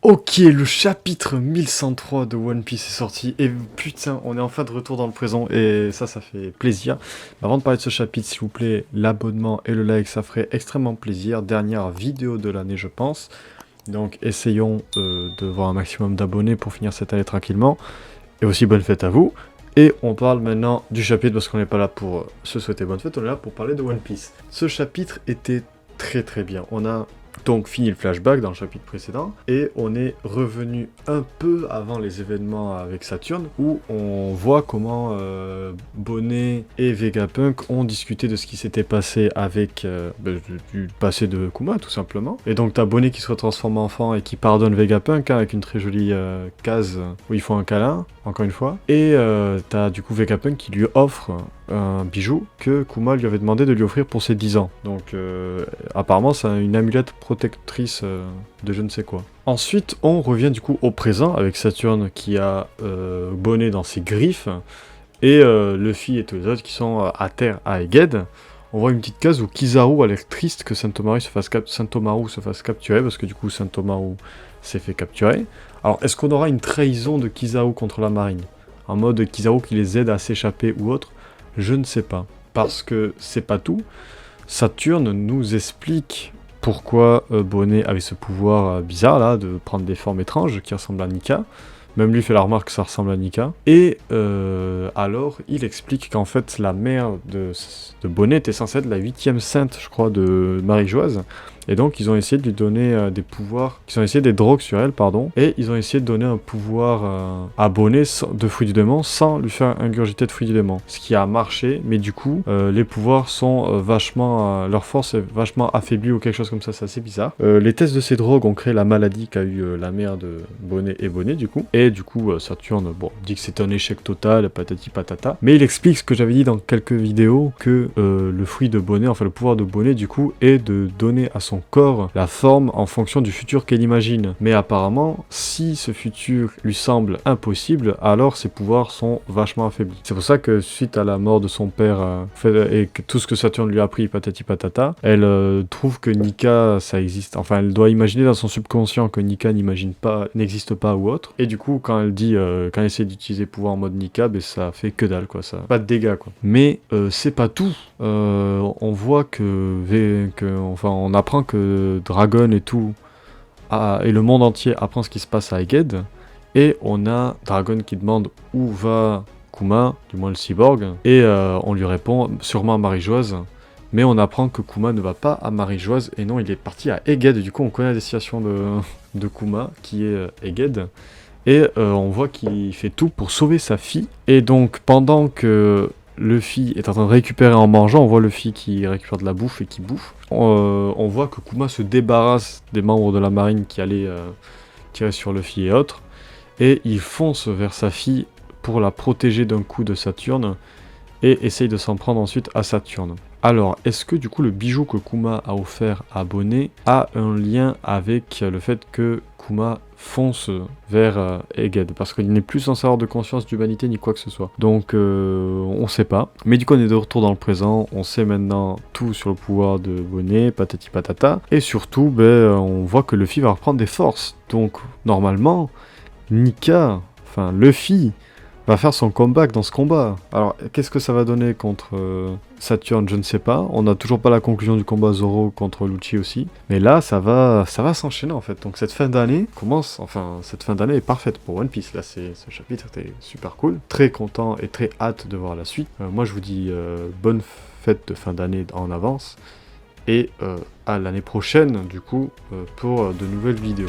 Ok, le chapitre 1103 de One Piece est sorti, et putain, on est enfin de retour dans le présent, et ça fait plaisir. Avant de parler de ce chapitre, s'il vous plaît, l'abonnement et le like, ça ferait extrêmement plaisir. Dernière vidéo de l'année, je pense. Donc, essayons de voir un maximum d'abonnés pour finir cette année tranquillement. Et aussi, bonne fête à vous. Et on parle maintenant du chapitre, parce qu'on n'est pas là pour se souhaiter bonne fête, on est là pour parler de One Piece. Ce chapitre était très bien. On a donc fini le flashback dans le chapitre précédent, et on est revenu un peu avant les événements avec Saturne, où on voit comment Bonnet et Vegapunk ont discuté de ce qui s'était passé avec du passé de Kuma, tout simplement. Et donc t'as Bonnet qui se retransforme en enfant et qui pardonne Vegapunk, avec une très jolie case où ils font un câlin, encore une fois. Et t'as du coup Vegapunk qui lui offre un bijou que Kuma lui avait demandé de lui offrir pour ses 10 ans. Donc apparemment c'est une amulette protectrice de je ne sais quoi. Ensuite on revient du coup au présent avec Saturne qui a Bonnet dans ses griffes et Luffy et tous les autres qui sont à terre à Egghead. On voit une petite case où Kizaru a l'air triste que Sentomaru se fasse capturer, parce que du coup Sentomaru s'est fait capturer. Alors est-ce qu'on aura une trahison de Kizaru contre la marine? En mode Kizaru qui les aide à s'échapper ou autre? Je ne sais pas. Parce que c'est pas tout. Saturne nous explique pourquoi Bonnet avait ce pouvoir bizarre là, de prendre des formes étranges qui ressemblent à Nika. Même lui fait la remarque que ça ressemble à Nika. Et alors, il explique qu'en fait, la mère de Bonnet était censée être la 8e sainte, je crois, de Marie-Joise. Et donc, ils ont essayé de lui donner des pouvoirs... Ils ont essayé des drogues sur elle, pardon. Et ils ont essayé de donner un pouvoir à Bonnet de fruits du démon sans lui faire ingurgiter de fruits du démon. Ce qui a marché, mais du coup, les pouvoirs sont vachement... leur force est vachement affaiblie ou quelque chose comme ça, c'est assez bizarre. Les tests de ces drogues ont créé la maladie qu'a eu la mère de Bonnet et Bonnet, du coup. Et du coup, Saturne, bon, dit que c'est un échec total, patati patata. Mais il explique ce que j'avais dit dans quelques vidéos, que le fruit de Bonnet, enfin le pouvoir de Bonnet, du coup, est de donner à son corps la forme en fonction du futur qu'elle imagine. Mais apparemment, si ce futur lui semble impossible, alors ses pouvoirs sont vachement affaiblis. C'est pour ça que suite à la mort de son père et que tout ce que Saturne lui a appris, patati patata, elle trouve que Nika, ça existe. Enfin, elle doit imaginer dans son subconscient que Nika n'existe pas ou autre. Et du coup, quand elle dit, quand elle essaie d'utiliser pouvoir en mode Nika, ben ça fait que dalle, quoi. Ça pas de dégâts, quoi. Mais c'est pas tout. On voit enfin, on apprend que Dragon et tout, et le monde entier apprend ce qui se passe à Egghead, et on a Dragon qui demande où va Kuma, du moins le cyborg, et on lui répond sûrement à Marie-Joise, mais on apprend que Kuma ne va pas à Marie-Joise, et non, il est parti à Egghead. Du coup, on connaît la destination de Kuma, qui est Egghead, et on voit qu'il fait tout pour sauver sa fille, et donc pendant que Luffy est en train de récupérer en mangeant, on voit Luffy qui récupère de la bouffe et qui bouffe. On voit que Kuma se débarrasse des membres de la marine qui allaient tirer sur Luffy et autres, et il fonce vers sa fille pour la protéger d'un coup de Saturne, et essaye de s'en prendre ensuite à Saturne. Alors, est-ce que du coup le bijou que Kuma a offert à Bonnet a un lien avec le fait que Kuma fonce vers Egghead, parce qu'il n'est plus censé avoir de conscience d'humanité ni quoi que ce soit. Donc on sait pas. Mais du coup on est de retour dans le présent, on sait maintenant tout sur le pouvoir de Bonnet, patati patata. Et surtout, on voit que Luffy va reprendre des forces. Donc normalement, Luffy va faire son comeback dans ce combat. Alors, qu'est-ce que ça va donner contre Saturne? Je ne sais pas. On n'a toujours pas la conclusion du combat Zoro contre Lucci aussi. Mais là, ça va s'enchaîner en fait. Donc cette fin d'année cette fin d'année est parfaite pour One Piece. Là, ce chapitre était super cool. Très content et très hâte de voir la suite. Moi, je vous dis bonne fête de fin d'année en avance. Et à l'année prochaine, du coup, pour de nouvelles vidéos.